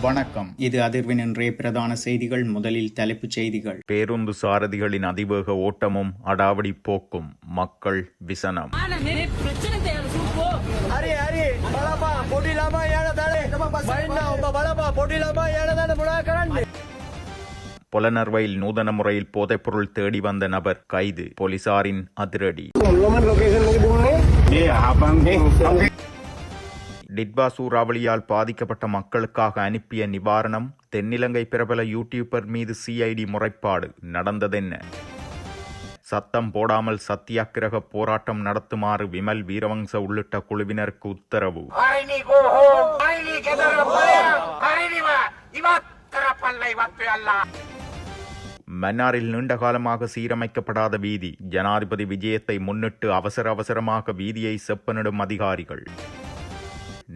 வணக்கம். இது அதிர்வின் இன்றைய பிரதான செய்திகள். முதலில் தலைப்புச் செய்திகள். பேருந்து சாரதிகளின் அதிவேக ஓட்டமும் அடாவடி போக்கும், மக்கள் விசனம். பொலனர்வையில் நூதன முறையில் போதைப்பொருள் தேடி வந்த நபர் கைது, போலீசாரின் அதிரடி. டிட்வா சூறாவளியால் பாதிக்கப்பட்ட மக்களுக்காக அனுப்பிய நிவாரணம். தென்னிலங்கை பிரபல யூடியூபர் மீது சிஐடி முறைப்பாடு. நடந்ததென்ன? சத்தம் போடாமல் சத்தியாகிரக போராட்டம் நடத்துமாறு விமல் வீரவங்ச உள்ளிட்ட குழுவினருக்கு உத்தரவு. மன்னாரில் நீண்டகாலமாக சீரமைக்கப்படாத வீதி. ஜனாதிபதி விஜயத்தை முன்னிட்டு அவசரமாக வீதியை செப்பனிடும் அதிகாரிகள்.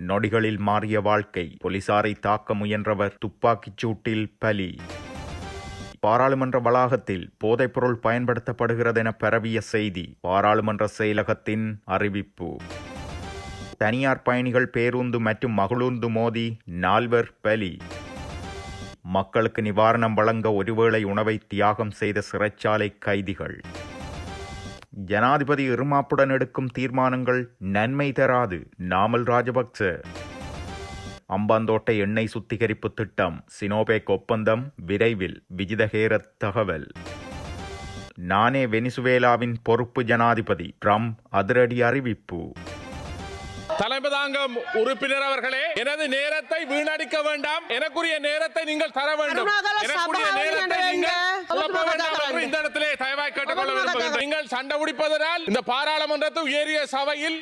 நொடிகளில் மாறிய வாழ்க்கை. போலீசாரை தாக்க முயன்றவர் துப்பாக்கிச் சூட்டில் பலி. பாராளுமன்ற வளாகத்தில் போதைப்பொருள் பயன்படுத்தப்படுகிறதென பரவிய செய்தி. பாராளுமன்ற செயலகத்தின் அறிவிப்பு. தனியார் பயணிகள் பேருந்து மற்றும் மகளூர்ந்து மோதி 4 பலி. மக்களுக்கு நிவாரணம் வழங்க ஒருவேளை உணவை தியாகம் செய்த சிறைச்சாலை கைதிகள். ஜனாதிபதி இருமாப்புடன் எடுக்கும் தீர்மானங்கள் நன்மை தராது, நாமல் ராஜபக்ச. அம்பாந்தோட்டை எண்ணெய் சுத்திகரிப்பு திட்டம், சினோபேக் ஒப்பந்தம் விரைவில், விஜிதஹேரத் தகவல். நானே வெனிசுவேலாவின் பொறுப்பு ஜனாதிபதி, ட்ரம்ப் அதிரடி அறிவிப்பு. தலைமைதாங்கும் உறுப்பினர் அவர்களே, எனது நேரத்தை வீணடிக்க வேண்டாம். எனக்குரிய நேரத்தை நீங்கள் தர வேண்டும். எனக்குரிய நேரத்தை நீங்கள் இந்த இடத்திலே தயவாய் கேட்டுக்கொள்ள விரும்புகின்றேன். நீங்கள் சண்டை பிடிப்பதனால் இந்த பாராளுமன்றத்து உயரிய சபையில்.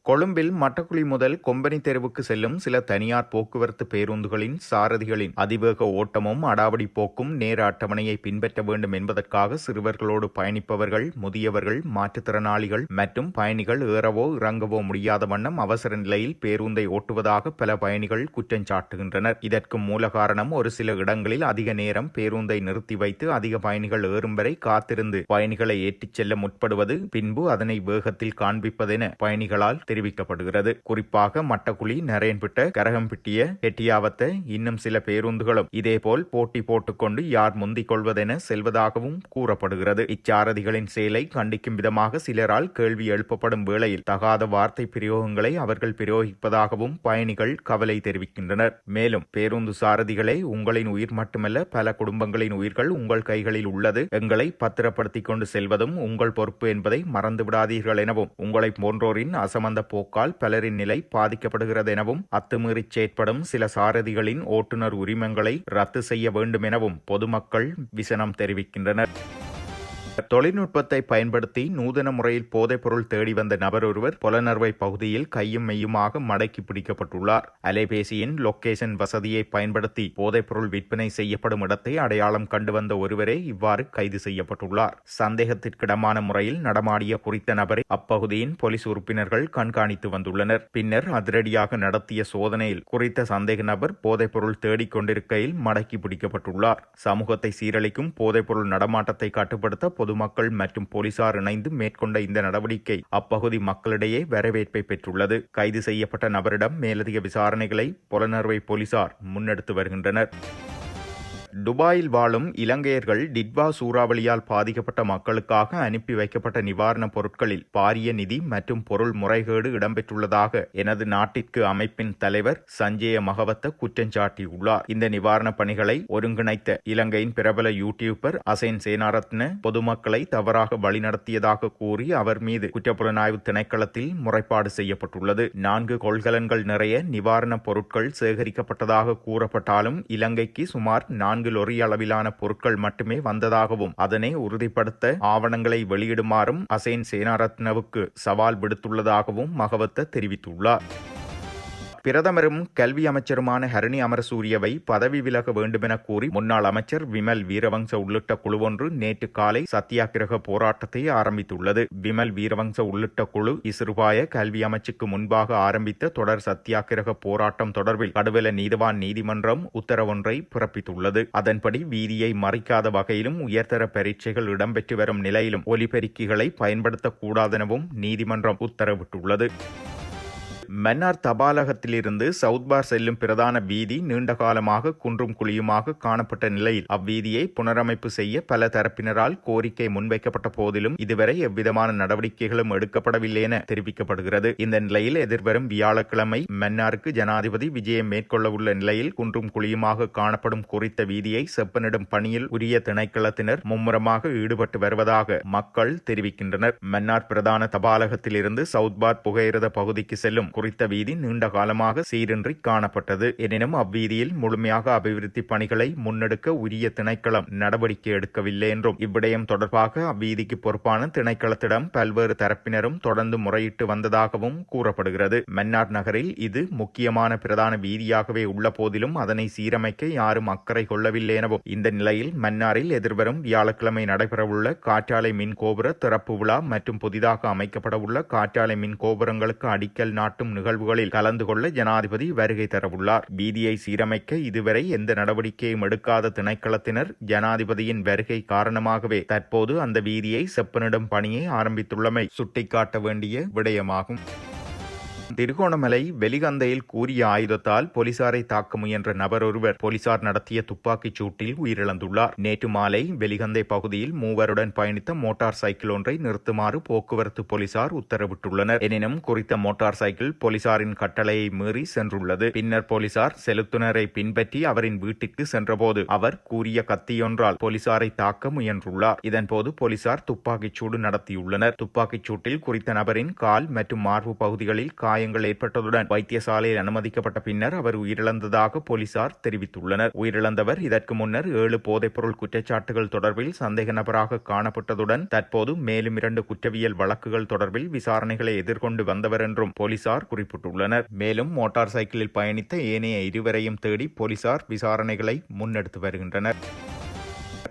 கொழும்பில் மட்டக்குழி முதல் கொம்பனி தெருவுக்கு செல்லும் சில தனியார் போக்குவரத்து பேருந்துகளின் சாரதிகளின் அதிவேக ஓட்டமும் அடாவடி போக்கும் நேர அட்டவணையை பின்பற்ற வேண்டும் என்பதற்காக சிறுவர்களோடு பயணிப்பவர்கள், முதியவர்கள், மாற்றுத்திறனாளிகள் மற்றும் பயணிகள் ஏறவோ இறங்கவோ முடியாத வண்ணம் அவசர நிலையில் பேருந்தை ஓட்டுவதாக பல பயணிகள் குற்றம் சாட்டுகின்றனர். இதற்கு மூல காரணம், ஒரு சில இடங்களில் அதிக நேரம் பேருந்தை நிறுத்தி வைத்து அதிக பயணிகள் ஏறும் வரை காத்திருந்து பயணிகளை ஏற்றிச் செல்ல முற்படுவது, பின்பு அதனை வேகத்தில் காண்பிப்பதென பயணிகளால் தெரிவிக்கப்படுகிறது. குறிப்பாக மட்டக்குழி, நரேன்பிட்ட, கரகம்பிட்டிய, ஹெட்டியாவத்த இன்னும் சில பேருந்துகளும் இதேபோல் போட்டி போட்டுக்கொண்டு யார் முந்திக் கொள்வதென செல்வதாகவும் கூறப்படுகிறது. இச்சாரதிகளின் செயலை கண்டிக்கும் விதமாக சிலரால் கேள்வி எழுப்பப்படும் வேளையில் தகாத வார்த்தை பிரயோகங்களை அவர்கள் பிரயோகிப்பதாகவும் பயணிகள் கவலை தெரிவிக்கின்றனர். மேலும் பேருந்து சாரதிகளே, உங்களின் உயிர் மட்டுமல்ல, பல குடும்பங்களின் உயிர்கள் உங்கள் கைகளில் உள்ளது. எங்களை பத்திரப்படுத்திக் கொண்டு செல்வதும் உங்கள் பொறுப்பு என்பதை மறந்துவிடாதீர்கள் எனவும், உங்களை போன்றோரின் அசமந்த போக்கால் பலரின் நிலை பாதிக்கப்படுகிறது எனவும், அத்துமீறி செயற்படும் சில சாரதிகளின் ஓட்டுநர் உரிமங்களை ரத்து செய்ய வேண்டும் எனவும் பொதுமக்கள் விசனம் தெரிவிக்கின்றனர். தொழில்நுட்பத்தை பயன்படுத்தி நூதன முறையில் போதைப்பொருள் தேடி வந்த நபர் ஒருவர் பொலனர்வை பகுதியில் கையும் மெய்யுமாக மடக்கி பிடிக்கப்பட்டுள்ளார். அலைபேசியின் லொகேஷன் வசதியை பயன்படுத்தி போதைப்பொருள் விற்பனை செய்யப்படும் இடத்தை அடையாளம் கண்டு வந்த ஒருவரே இவ்வாறு கைது செய்யப்பட்டுள்ளார். சந்தேகத்திற்கிடமான முறையில் நடமாடிய குறித்த நபரை அப்பகுதியின் போலீஸ் உறுப்பினர்கள் கண்காணித்து வந்துள்ளனர். பின்னர் அதிரடியாக நடத்திய சோதனையில் குறித்த சந்தேக நபர் போதைப்பொருள் தேடிக் கொண்டிருக்கையில் மடக்கி பிடிக்கப்பட்டுள்ளார். சமூகத்தை சீரழிக்கும் போதைப்பொருள் நடமாட்டத்தை கட்டுப்படுத்த பொதுமக்கள் மற்றும் போலீசார் இணைந்து மேற்கொண்ட இந்த நடவடிக்கை அப்பகுதி மக்களிடையே வரவேற்பை பெற்றுள்ளது. கைது செய்யப்பட்ட நபரிடம் மேலதிக விசாரணைகளை பொலனர்வை போலீசார் முன்னெடுத்து வருகின்றனர். துபாயில் வாழும் இலங்கையர்கள் டிட்வா சூறாவளியால் பாதிக்கப்பட்ட மக்களுக்காக அனுப்பி வைக்கப்பட்ட நிவாரணப் பொருட்களில் பாரிய நிதி மற்றும் பொருள் முறைகேடு இடம்பெற்றுள்ளதாக எனது நாட்டிற்கு அமைப்பின் தலைவர் சஞ்சய மகவத்த குற்றம் சாட்டியுள்ளார். இந்த நிவாரணப் பணிகளை ஒருங்கிணைத்த இலங்கையின் பிரபல யூடியூபர் அசேன் சேனாரத்ன பொதுமக்களை தவறாக வழிநடத்தியதாக கூறி அவர் மீது குற்றப்புலனாய்வு திணைக்களத்தில் முறைப்பாடு செய்யப்பட்டுள்ளது. 4 கொள்கலன்கள் நிறைய நிவாரணப் பொருட்கள் சேகரிக்கப்பட்டதாக கூறப்பட்டாலும் இலங்கைக்கு சுமார் 4 லொரி அளவிலான பொருட்கள் மட்டுமே வந்ததாகவும், அதனை உறுதிப்படுத்த ஆவணங்களை வெளியிடுமாறும் அசேன் சேனாரத்னவுக்கு சவால் விடுத்துள்ளதாகவும் மகவத்த தெரிவித்துள்ளார். பிரதமரும் கல்வி அமைச்சருமான ஹரணி அமரசூரியவை பதவி விலக வேண்டுமென கூறி முன்னாள் அமைச்சர் விமல் வீரவங்ச உள்ளிட்ட குழுவொன்று நேற்று காலை சத்தியாகிரக போராட்டத்தை ஆரம்பித்துள்ளது. விமல் வீரவங்ச உள்ளிட்ட குழு இசுருபாய கல்வி அமைச்சுக்கு முன்பாக ஆரம்பித்த தொடர் சத்தியாகிரக போராட்டம் தொடர்பில் கடுவல நீதிவான் நீதிமன்றம் உத்தரவொன்றை பிறப்பித்துள்ளது. அதன்படி வீதியை மறைக்காத வகையிலும் உயர்தர பரீட்சைகள் இடம்பெற்று வரும் நிலையிலும் ஒலிபெருக்கிகளை பயன்படுத்தக்கூடாதெனவும் நீதிமன்றம் உத்தரவிட்டுள்ளது. மன்னார் தபாலகத்திலிருந்து சவுத் பார் செல்லும் பிரதான வீதி நீண்ட காலமாக குன்றும் குழியுமாக காணப்பட்ட நிலையில் அவ்வீதியை புனரமைப்பு செய்ய பல தரப்பினரால் கோரிக்கை முன்வைக்கப்பட்ட போதிலும் இதுவரை எவ்விதமான நடவடிக்கைகளும் எடுக்கப்படவில்லை என தெரிவிக்கப்படுகிறது. இந்த நிலையில் எதிர்வரும் வியாழக்கிழமை மன்னாருக்கு ஜனாதிபதி விஜயம் மேற்கொள்ளவுள்ள நிலையில் குன்றும் குழியுமாக காணப்படும் குறித்த வீதியை செப்பனிடும் பணியில் உரிய திணைக்களத்தினர் மும்முரமாக ஈடுபட்டு வருவதாக மக்கள் தெரிவிக்கின்றனர். மன்னார் பிரதான தபாலகத்திலிருந்து சவுத் பார் புகையிரத பகுதிக்கு செல்லும் குறித்த வீதி நீண்ட காலமாக சீரின்றி காணப்பட்டது. எனினும் அவ்வீதியில் முழுமையாக அபிவிருத்தி பணிகளை முன்னெடுக்க உரிய திணைக்களம் நடவடிக்கை எடுக்கவில்லை என்றும் இவ்விடயம் தொடர்பாக அவ்வீதிக்கு பொறுப்பான திணைக்களத்திடம் பல்வேறு தரப்பினரும் தொடர்ந்து முறையிட்டு வந்ததாகவும் கூறப்படுகிறது. மன்னார் நகரில் இது முக்கியமான பிரதான வீதியாகவே உள்ள போதிலும் அதனை சீரமைக்க யாரும் அக்கறை கொள்ளவில்லை எனவும் இந்த நிலையில் மன்னாரில் எதிர்வரும் வியாழக்கிழமை நடைபெறவுள்ள காற்றாலை மின் கோபுர திறப்பு விழா மற்றும் புதிதாக அமைக்கப்படவுள்ள காற்றாலை மின் கோபுரங்களுக்கு அடிக்கல் நாட்டும் நிகழ்வுகளில் கலந்து கொள்ள ஜனாதிபதி வருகை தரவுள்ளார். வீதியை சீரமைக்க இதுவரை எந்த நடவடிக்கையும் எடுக்காத திணைக்களத்தினர் ஜனாதிபதியின் வருகை காரணமாகவே தற்போது அந்த வீதியை செப்பனிடும் பணியை ஆரம்பித்துள்ளமை சுட்டிக்காட்ட வேண்டிய விடயமாகும். திருகோணமலை வெலிகந்தையில் கூறிய ஆயுதத்தால் போலீசாரை தாக்க முயன்ற நபர் ஒருவர் போலீசார் நடத்திய துப்பாக்கிச் சூட்டில் உயிரிழந்துள்ளார். நேற்று மாலை வெலிகந்தை பகுதியில் மூவருடன் பயணித்த மோட்டார் சைக்கிள் ஒன்றை நிறுத்துமாறு போக்குவரத்து போலீசார் உத்தரவிட்டுள்ளனர். எனினும் குறித்த மோட்டார் சைக்கிள் போலீசாரின் கட்டளையை மீறி சென்றுள்ளது. பின்னர் போலீசார் செலுத்துனரை பின்பற்றி அவரின் வீட்டிற்கு சென்றபோது அவர் கூறிய கத்தியொன்றால் போலீசாரை தாக்க முயன்றுள்ளார். இதன்போது போலீசார் துப்பாக்கிச் சூடு நடத்தியுள்ளனர். துப்பாக்கிச் சூட்டில் குறித்த நபரின் கால் மற்றும் மார்பு பகுதிகளில் காயங்கள் ஏற்பட்டதுடன் வைத்தியசாலையில் அனுமதிக்கப்பட்ட பின்னர் அவர் உயிரிழந்ததாக போலீசார் தெரிவித்துள்ளனர். உயிரிழந்தவர் இதற்கு முன்னர் 7 போதைப்பொருள் குற்றச்சாட்டுகள் தொடர்பில் சந்தேக நபராக காணப்பட்டதுடன் தற்போது மேலும் 2 குற்றவியல் வழக்குகள் தொடர்பில் விசாரணைகளை எதிர்கொண்டு வந்தவர் என்றும் போலீசார் குறிப்பிட்டுள்ளனர். மேலும் மோட்டார் சைக்கிளில் பயணித்த ஏனைய இருவரையும் தேடி போலீசார் விசாரணைகளை முன்னெடுத்து வருகின்றனர்.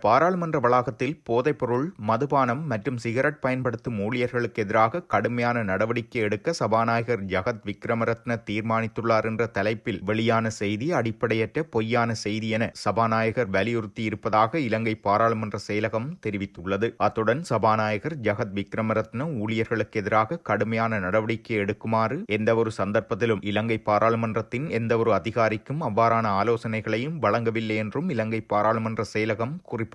பாராளுமன்ற வளாகத்தில் போதைப்பொருள், மதுபானம் மற்றும் சிகரெட் பயன்படுத்தும் ஊழியர்களுக்கு எதிராக கடுமையான நடவடிக்கை எடுக்க சபாநாயகர் ஜகத் விக்ரமரத்ன தீர்மானித்துள்ளார் என்ற தலைப்பில் வெளியான செய்தி அடிப்படையற்ற பொய்யான செய்தி என சபாநாயகர் வலியுறுத்தி இருப்பதாக இலங்கை பாராளுமன்ற செயலகம் தெரிவித்துள்ளது. அத்துடன் சபாநாயகர் ஜகத் விக்ரமரத்ன ஊழியர்களுக்கு எதிராக கடுமையான நடவடிக்கை எடுக்குமாறு எந்தவொரு சந்தர்ப்பத்திலும் இலங்கை பாராளுமன்றத்தின் எந்தவொரு அதிகாரிக்கும் அவ்வாறான ஆலோசனைகளையும் வழங்கவில்லை என்றும் இலங்கை பாராளுமன்ற செயலகம் குறிப்பிட்டுள்ளது.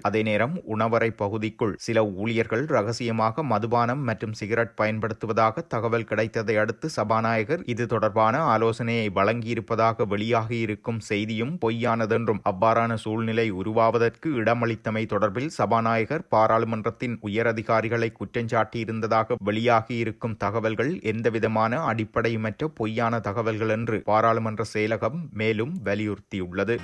அதே நேரம் உணவறை பகுதிக்குள் சில ஊழியர்கள் ரகசியமாக மதுபானம் மற்றும் சிகரெட் பயன்படுத்துவதாக தகவல் கிடைத்ததை அடுத்து சபாநாயகர் இது தொடர்பான ஆலோசனையை வழங்கியிருப்பதாக வெளியாகியிருக்கும் செய்தியும் பொய்யானதென்றும் அவ்வாறான சூழ்நிலை உருவாவதற்கு இடமளித்தமை தொடர்பில் சபாநாயகர் பாராளுமன்றத்தின் உயரதிகாரிகளை குற்றஞ்சாட்டியிருந்ததாக வெளியாகியிருக்கும் தகவல்கள் எந்தவிதமான அடிப்படையுமற்ற பொய்யான தகவல்கள் என்று பாராளுமன்ற செயலகம் மேலும் வலியுறுத்தியுள்ளது.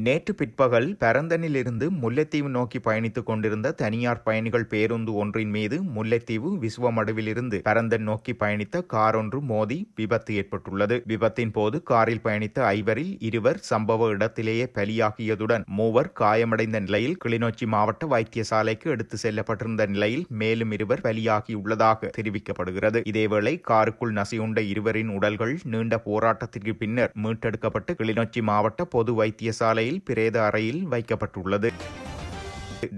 நேற்று பிற்பகல் பரந்தனில் இருந்து முல்லைத்தீவு நோக்கி பயணித்துக் கொண்டிருந்த தனியார் பயணிகள் பேருந்து ஒன்றின் மீது முல்லைத்தீவு விசுவமடுவில் இருந்து பரந்தன் நோக்கி பயணித்த கார் ஒன்று மோதி விபத்து ஏற்பட்டுள்ளது. விபத்தின் போது காரில் பயணித்த 5வரில் 2 சம்பவ இடத்திலேயே பலியாகியதுடன் 3 காயமடைந்த நிலையில் கிளிநொச்சி மாவட்ட வைத்தியசாலைக்கு எடுத்து செல்லப்பட்டிருந்த நிலையில் மேலும் 2 பலியாகியுள்ளதாக தெரிவிக்கப்படுகிறது. இதேவேளை காருக்குள் நசியுண்ட 2 உடல்கள் நீண்ட போராட்டத்திற்கு பின்னர் மீட்டெடுக்கப்பட்டு கிளிநொச்சி மாவட்ட பொது வைத்தியசாலை பிரேத அறையில் வைக்கப்பட்டுள்ளது.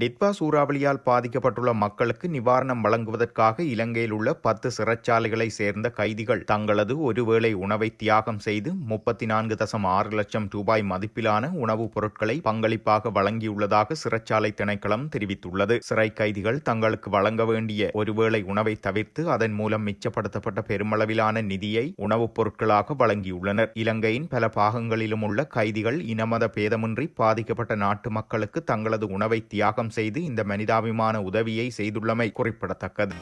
டிட்வா சூறாவளியால் பாதிக்கப்பட்டுள்ள மக்களுக்கு நிவாரணம் வழங்குவதற்காக இலங்கையில் உள்ள 10 சிறைச்சாலைகளை சேர்ந்த கைதிகள் தங்களது ஒருவேளை உணவை தியாகம் செய்து 34.6 லட்சம் ரூபாய் மதிப்பிலான உணவுப் பொருட்களை பங்களிப்பாக வழங்கியுள்ளதாக சிறைச்சாலை திணைக்களம் தெரிவித்துள்ளது. சிறை கைதிகள் தங்களுக்கு வழங்க வேண்டிய ஒருவேளை உணவை தவிர்த்து அதன் மூலம் மிச்சப்படுத்தப்பட்ட பெருமளவிலான நிதியை உணவுப் பொருட்களாக வழங்கியுள்ளனர். இலங்கையின் பல பாகங்களிலும் உள்ள கைதிகள் இனமத பேதமின்றி பாதிக்கப்பட்ட நாட்டு மக்களுக்கு தங்களது உணவை தியாகம் செய்து இந்த மனிதாபிமான உதவியை செய்துள்ளமை குறிப்பிடத்தக்கது.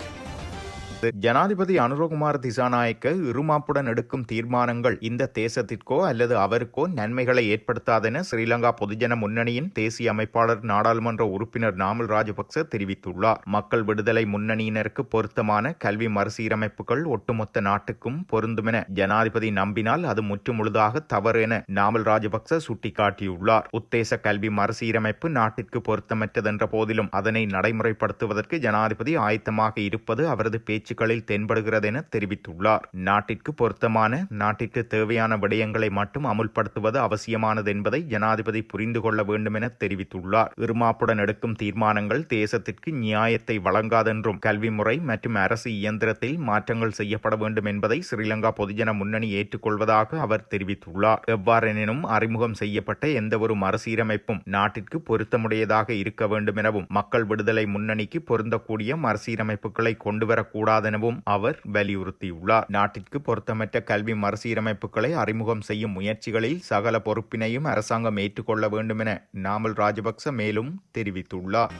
ஜனாதிபதி அனுரகுமார் திசாநாயக்க இருமாப்புடன் எடுக்கும் தீர்மானங்கள் இந்த தேசத்திற்கோ அல்லது அவருக்கோ நன்மைகளை ஏற்படுத்தாதென ஸ்ரீலங்கா பொதுஜன முன்னணியின் தேசிய அமைப்பாளர் நாடாளுமன்ற உறுப்பினர் நாமல் ராஜபக்ச தெரிவித்துள்ளார். மக்கள் விடுதலை முன்னணியினருக்கு பொருத்தமான கல்வி மறுசீரமைப்புகள் ஒட்டுமொத்த நாட்டுக்கும் பொருந்தும் என ஜனாதிபதி நம்பினால் அது முற்றுமுழுதாக தவறு என நாமல் ராஜபக்ச சுட்டிக்காட்டியுள்ளார். உத்தேச கல்வி மறுசீரமைப்பு நாட்டிற்கு பொருத்தமற்றதென்ற போதிலும் அதனை நடைமுறைப்படுத்துவதற்கு ஜனாதிபதி ஆயத்தமாக இருப்பது அவரது பேச்சு பேச்சுக்களில் தென்படுகிறது என தெரிவித்துள்ளார். நாட்டிற்கு பொருத்தமான, நாட்டிற்கு தேவையான விடயங்களை மட்டும் அமுல்படுத்துவது அவசியமானது என்பதை ஜனாதிபதி புரிந்து கொள்ள வேண்டும் என தெரிவித்துள்ளார். இருமாப்புடன் எடுக்கும் தீர்மானங்கள் தேசத்திற்கு நியாயத்தை வழங்காதென்றும் கல்வி முறை மற்றும் அரசு இயந்திரத்தில் மாற்றங்கள் செய்யப்பட வேண்டும் என்பதை ஸ்ரீலங்கா பொதுஜன முன்னணி ஏற்றுக்கொள்வதாக அவர் தெரிவித்துள்ளார். எவ்வாறெனினும் அறிமுகம் செய்யப்பட்ட எந்தவொரு மறுசீரமைப்பும் நாட்டிற்கு பொருத்தமுடையதாக இருக்க வேண்டும் எனவும் மக்கள் விடுதலை முன்னணிக்கு பொருந்தக்கூடிய மறுசீரமைப்புகளை கொண்டுவரக்கூடாதெனவும் அவர் வலியுறுத்தியுள்ளார். நாட்டிற்கு பொருத்தமற்ற கல்வி மறுசீரமைப்புகளை அறிமுகம் செய்யும் முயற்சிகளில் சகல பொறுப்பினையும் அரசாங்கம் ஏற்றுக்கொள்ள வேண்டும் என நாமல் ராஜபக்ச மேலும் தெரிவித்துள்ளார்.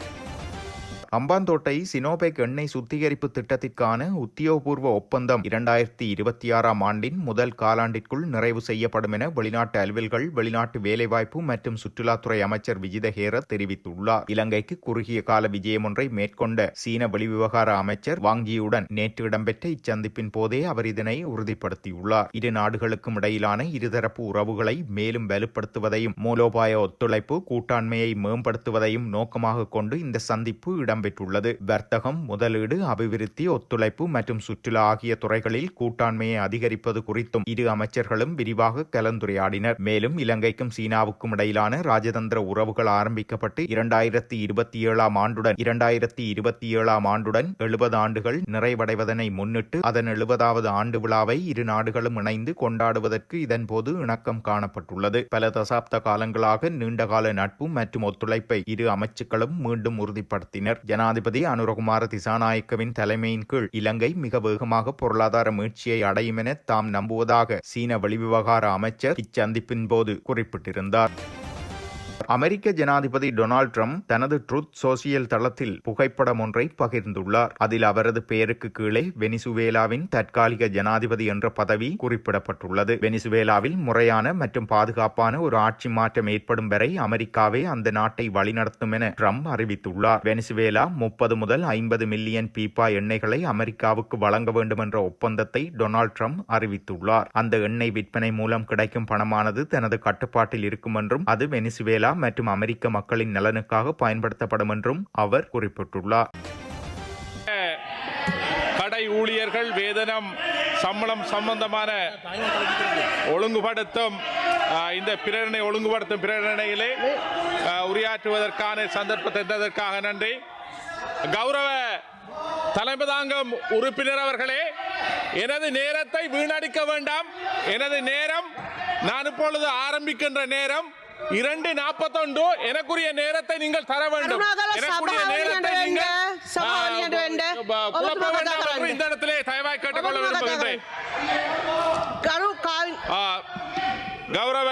அம்பாந்தோட்டை சினோபெக் எண்ணெய் சுத்திகரிப்பு திட்டத்திற்கான உத்தியோகபூர்வ ஒப்பந்தம் 2026ஆம் ஆண்டின் முதல் காலாண்டிற்குள் நிறைவு செய்யப்படும் என வெளிநாட்டு அலுவல்கள், வெளிநாட்டு வேலைவாய்ப்பு மற்றும் சுற்றுலாத்துறை அமைச்சர் விஜித ஹேரத் தெரிவித்துள்ளார். இலங்கைக்கு குறுகிய கால விஜயம் ஒன்றை மேற்கொண்ட சீன வெளிவிவகார அமைச்சர் வாங்கியுடன் நேற்று இடம்பெற்ற இச்சந்திப்பின் போதே அவர் இதனை உறுதிப்படுத்தியுள்ளார். இரு நாடுகளுக்கும் இடையிலான இருதரப்பு உறவுகளை மேலும் வலுப்படுத்துவதையும் மூலோபாய ஒத்துழைப்பு, கூட்டாண்மையை மேம்படுத்துவதையும் நோக்கமாக கொண்டு இந்த சந்திப்பு இடம்பெற்றுள்ளது. வர்த்தகம், முதலீடு, அபிவிருத்தி, ஒத்துழைப்பு மற்றும் சுற்றுலா ஆகிய துறைகளில் கூட்டாண்மையை அதிகரிப்பது குறித்தும் இரு அமைச்சர்களும் விரிவாக கலந்துரையாடினர். மேலும் இலங்கைக்கும் சீனாவுக்கும் இடையிலான ராஜதந்திர உறவுகள் ஆரம்பிக்கப்பட்டு 2027ஆம் ஆண்டுடன் 70 ஆண்டுகள் நிறைவடைவதனை முன்னிட்டு அதன் 70வது ஆண்டு விழாவை இரு நாடுகளும் இணைந்து கொண்டாடுவதற்கு இதன்போது இணக்கம் காணப்பட்டுள்ளது. பல தசாப்த காலங்களாக நீண்டகால நட்பு மற்றும் ஒத்துழைப்பை இரு அமைச்சுக்களும் மீண்டும் உறுதிப்படுத்தினர். ஜனாதிபதி அனுரகுமார திசாநாயக்கவின் தலைமையின் கீழ் இலங்கை மிக வேகமாக பொருளாதார மீட்சியை அடையும் என தாம் நம்புவதாக சீன வெளிவிவகார அமைச்சர் இச்சந்திப்பின் போது குறிப்பிட்டிருந்தார். அமெரிக்க ஜனாதிபதி டொனால்ட் ட்ரம்ப் தனது ட்ரூத் சோசியல் தளத்தில் புகைப்படம் ஒன்றை பகிர்ந்துள்ளார். அதில் அவரது பெயருக்கு கீழே வெனிசுவேலாவின் தற்காலிக ஜனாதிபதி என்ற பதவி குறிப்பிடப்பட்டுள்ளது. வெனிசுவேலாவில் முறையான மற்றும் பாதுகாப்பான ஒரு ஆட்சி மாற்றம் ஏற்படும் வரை அமெரிக்காவே அந்த நாட்டை வழிநடத்தும் என ட்ரம்ப் அறிவித்துள்ளார். வெனிசுவேலா 30 முதல் 50 மில்லியன் பீப்பா எண்ணெய்களை அமெரிக்காவுக்கு வழங்க வேண்டும் என்ற ஒப்பந்தத்தை டொனால்ட் ட்ரம்ப் அறிவித்துள்ளார். அந்த எண்ணெய் விற்பனை மூலம் கிடைக்கும் பணமானது தனது கட்டுப்பாட்டில் இருக்கும் என்றும் அது வெனிசுவேலா மற்றும் அமெரிக்க மக்களின் நலனுக்காக பயன்படுத்தப்படும் என்றும் அவர் குறிப்பிட்டுள்ளார். கடை ஊழியர்கள் வேதனம், சம்பளம் சம்பந்தமான ஒழுங்குபடுத்தும் இந்த பிரேரணை ஒழுங்குபடுத்தும் பிரேரணையிலே உரையாற்றுவதற்கான சந்தர்ப்பத்தை தந்ததற்காக நன்றி. கௌரவ தலைமை தாங்கும் உறுப்பினர் அவர்களே, எனது நேரத்தை வீணடிக்க வேண்டாம். எனது நேரம், நான் இப்பொழுது ஆரம்பிக்கின்ற நேரம் 2:41. எனக்குரிய நேரத்தை நீங்கள் தர வேண்டும். எனக்குரிய நேரத்தை நீங்கள் குழப்ப வேண்டாம் என்று இந்த இடத்திலே தயவாய் கேட்டுக்கொள்ள விரும்புகின்றேன். கௌரவ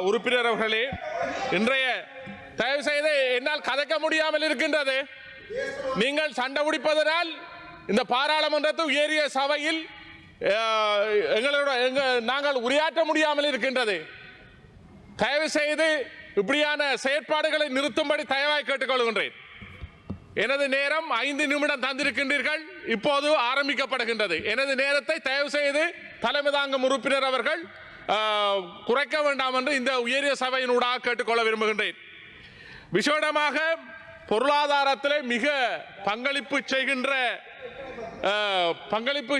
உறுப்பினர் அவர்களே, இன்றைய தயவு செய்து என்னால் கதைக்க முடியாமல் இருக்கின்றது. நீங்கள் சண்டை பிடிப்பதனால் இந்த பாராளுமன்றத்து உயரிய சபையில் நாங்கள் உரையாற்ற முடியாமல் இருக்கின்றது. தயவு செய்து இப்படியான செயற்பாடுகளை நிறுத்தும்படி தயவாய் கேட்டுக்கொள்கின்றேன். எனது நேரம் 5 நிமிடம் தந்திருக்கின்றீர்கள். இப்போது ஆரம்பிக்கப்படுகின்றது. எனது நேரத்தை தயவு செய்து தலைமை தாங்கும் உறுப்பினர் அவர்கள் குறைக்க வேண்டாம் என்று இந்த உயரிய சபையினூடாக கேட்டுக்கொள்ள விரும்புகின்றேன். விசேடமாக பொருளாதாரத்திலே மிக பங்களிப்பு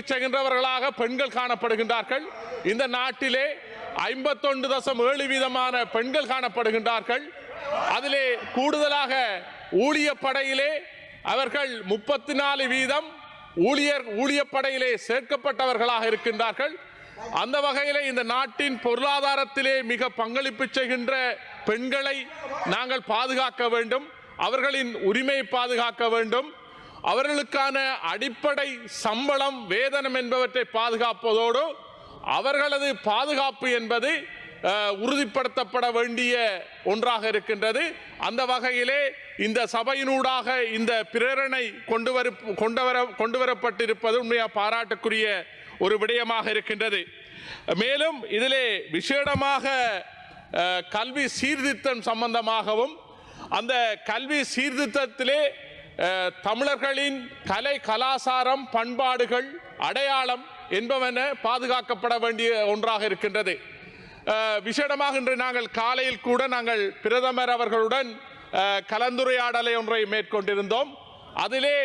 செய்கின்றவர்களாக பெண்கள் காணப்படுகின்றார்கள். இந்த நாட்டிலே 51.7% பெண்கள் காணப்படுகின்றார்கள். அதிலே கூடுதலாக ஊழியப்படையிலே அவர்கள் 34% ஊழியப்படையிலே சேர்க்கப்பட்டவர்களாக இருக்கின்றார்கள். அந்த வகையிலே இந்த நாட்டின் பொருளாதாரத்திலே மிக பங்களிப்பு செய்கின்ற பெண்களை நாங்கள் பாதுகாக்க வேண்டும். அவர்களின் உரிமையை பாதுகாக்க வேண்டும். அவர்களுக்கான அடிப்படை சம்பளம், வேதனம் என்பவற்றை பாதுகாப்பதோடு அவர்களது பாதுகாப்பு என்பது உறுதிப்படுத்தப்பட வேண்டிய ஒன்றாக இருக்கின்றது. அந்த வகையிலே இந்த சபையினூடாக இந்த பிரேரணை கொண்டு வரப்பட்டிருப்பது உண்மையாக பாராட்டுக்குரிய ஒரு விடயமாக இருக்கின்றது. மேலும் இதிலே விசேடமாக கல்வி சீர்திருத்தம் சம்பந்தமாகவும், அந்த கல்வி சீர்திருத்தத்திலே தமிழர்களின் கலை, கலாசாரம், பண்பாடுகள், அடையாளம் என்பவன பாதுகாக்கப்பட வேண்டிய ஒன்றாக இருக்கின்றது. விசேடமாக இன்று நாங்கள் காலையில் கூட நாங்கள் பிரதமர் அவர்களுடன் கலந்துரையாடலை ஒன்றை மேற்கொண்டிருந்தோம். அதிலே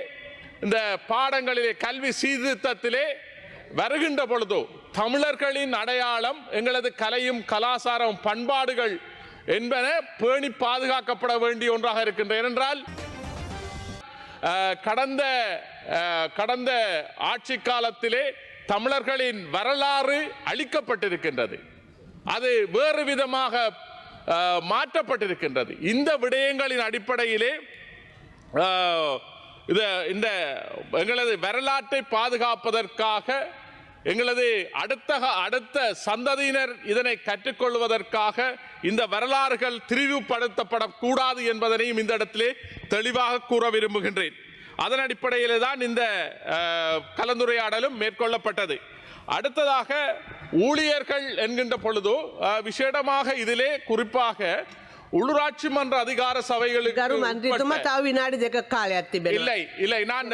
இந்த பாடங்களிலே கல்வி சீர்திருத்தத்திலே வருகின்ற பொழுதோ தமிழர்களின் அடையாளம் எங்களது கலையும் கலாச்சாரம் பண்பாடுகள் என்பன பேணி பாதுகாக்கப்பட வேண்டிய ஒன்றாக இருக்கின்றன. ஏனென்றால் கடந்த ஆட்சி காலத்திலே தமிழர்களின் வரலாறு அளிக்கப்பட்டிருக்கின்றது. அது வேறு விதமாக மாற்றப்பட்டிருக்கின்றது. இந்த விடயங்களின் அடிப்படையிலே இந்த எங்களது வரலாற்றை பாதுகாப்பதற்காக எங்களது அடுத்த சந்ததியினர் இதனை கற்றுக்கொள்வதற்காக இந்த வரலாறுகள் திரிவுபடுத்தப்படக்கூடாது என்பதனையும் இந்த இடத்திலே தெளிவாக கூற விரும்புகின்றேன். அதன் அடிப்படையிலே தான் இந்த கலந்துரையாடலும் மேற்கொள்ளப்பட்டது. அடுத்ததாக ஊழியர்கள் என்கின்ற பொழுது விசேடமாக இதிலே குறிப்பாக உள்ளூராட்சி மன்ற அதிகார சபைகளுக்கு இல்லை நான்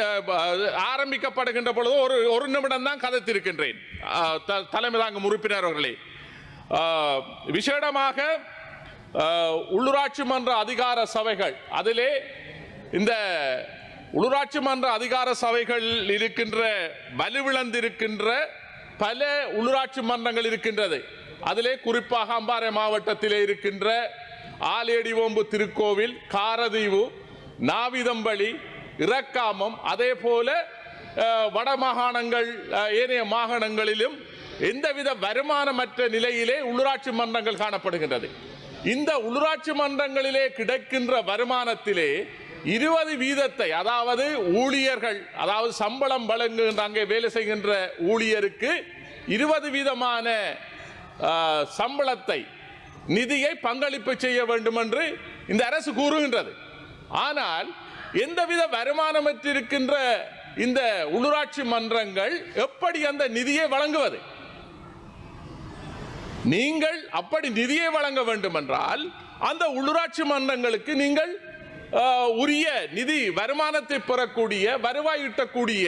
ஆரம்பிக்கப்படுகின்ற பொழுது ஒரு நிமிடம் தான் கதைத்திருக்கின்றேன் தலைமை தாங்கும் உறுப்பினர் அவர்களே. விசேடமாக உள்ளூராட்சி மன்ற அதிகார சபைகள், அதிலே இந்த உள்ளூராட்சி மன்ற அதிகார சபைகள் இருக்கின்ற வலுவிழந்திருக்கின்ற பல உள்ளூராட்சி மன்றங்கள் இருக்கின்றது. அதிலே குறிப்பாக அம்பாறை மாவட்டத்திலே இருக்கின்ற ஆலேடிவோம்பு திருக்கோவில், காரதீவு, நாவிதம்பள்ளி, இறக்காமம், அதே போல வடமாகாணங்கள் ஏனைய மாகாணங்களிலும் எந்தவித வருமானமற்ற நிலையிலே உள்ளூராட்சி மன்றங்கள் காணப்படுகின்றது. இந்த உள்ளூராட்சி மன்றங்களிலே கிடைக்கின்ற வருமானத்திலே 20% அதாவது ஊழியர்கள், அதாவது சம்பளம் வழங்குகின்ற அங்கே வேலை செய்கின்ற ஊழியருக்கு 20% சம்பளத்தை நிதியை பங்களிப்பு செய்ய வேண்டும் என்று இந்த அரசு கூறுகின்றது. ஆனால் எந்தவித வருமானமற்றிருக்கின்ற இந்த உள்ளூராட்சி மன்றங்கள் எப்படி அந்த நிதியை வழங்குவது? நீங்கள் அப்படி நிதியை வழங்க வேண்டும் என்றால் அந்த உள்ளூராட்சி மன்றங்களுக்கு நீங்கள் உரிய நிதி வருமானத்தை பெறக்கூடிய, வருவாய் ஈட்டக்கூடிய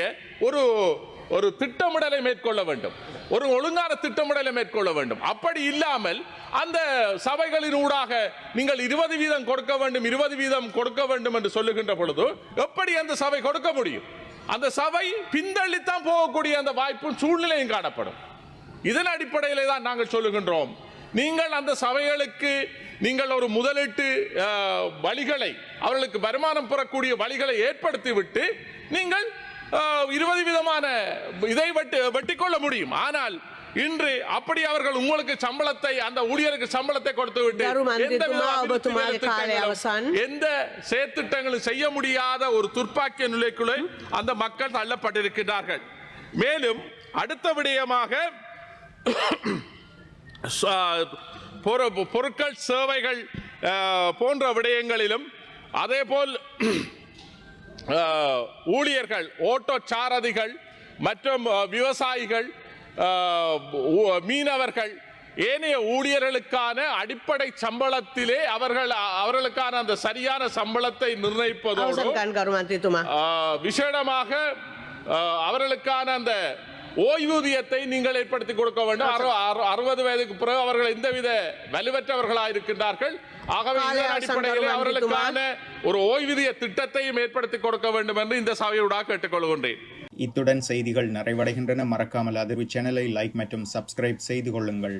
ஒரு திட்டமிடலை மேற்கொள்ள வேண்டும், ஒரு ஒழுங்கான திட்டமிடலை மேற்கொள்ள வேண்டும். அப்படி இல்லாமல் அந்த சபைகளின் ஊடாக நீங்கள் 20% கொடுக்க வேண்டும், 20% கொடுக்க வேண்டும் என்று சொல்லுகின்ற பொழுது எப்படி அந்த சபை கொடுக்க முடியும்? அந்த சபை பின்தள்ளித்தான் போகக்கூடிய அந்த வாய்ப்பும் சூழ்நிலையும் காணப்படும். இதன் அடிப்படையிலே தான் நாங்கள் சொல்லுகின்றோம், நீங்கள் அந்த சபைகளுக்கு நீங்கள் ஒரு முதலீட்டு வழிகளை, அவர்களுக்கு வருமானம் பெறக்கூடிய வழிகளை ஏற்படுத்திவிட்டு நீங்கள் 20% இதை வெட்டிக்கொள்ள முடியும். ஆனால் இன்று அப்படி அவர்கள் உங்களுக்கு சம்பளத்தை, அந்த ஊழியருக்கு சம்பளத்தை கொடுத்து விட்டு எந்த செயற்திட்டங்களும் செய்ய முடியாத ஒரு துர்ப்பாக்கிய நிலைக்குள்ளே அந்த மக்கள் தள்ளப்பட்டிருக்கிறார்கள். மேலும் அடுத்த விடயமாக பொருட்கள் சேவைகள் போன்ற விடயங்களிலும் அதேபோல் ஊழியர்கள், ஓட்டோ சாரதிகள் மற்றும் விவசாயிகள், மீனவர்கள், ஏனைய ஊழியர்களுக்கான அடிப்படை சம்பளத்திலே அவர்களுக்கான அந்த சரியான சம்பளத்தை நிர்ணயிப்பதோடு விசேடமாக அவர்களுக்கான அந்த ஓய்வூதியத்தை நீங்கள் ஏற்படுத்தி கொடுக்க வேண்டும். 60 வயதுக்கு பிறகு அவர்கள் எந்தவித வலுவற்றவர்களாக இருக்கின்றார்கள். ஆகவே இதன் அடிப்படையில் அவர்களுக்கான ஒரு ஓய்வூதிய திட்டத்தையும் ஏற்படுத்தி கொடுக்க வேண்டும் என்று இந்த சபையூடாக கேட்டுக்கொள்கின்றேன். இத்துடன் செய்திகள் நிறைவடைகின்றன. மறக்காமல் அதிர்வு சேனலை லைக் மற்றும் சப்ஸ்கிரைப் செய்து கொள்ளுங்கள்.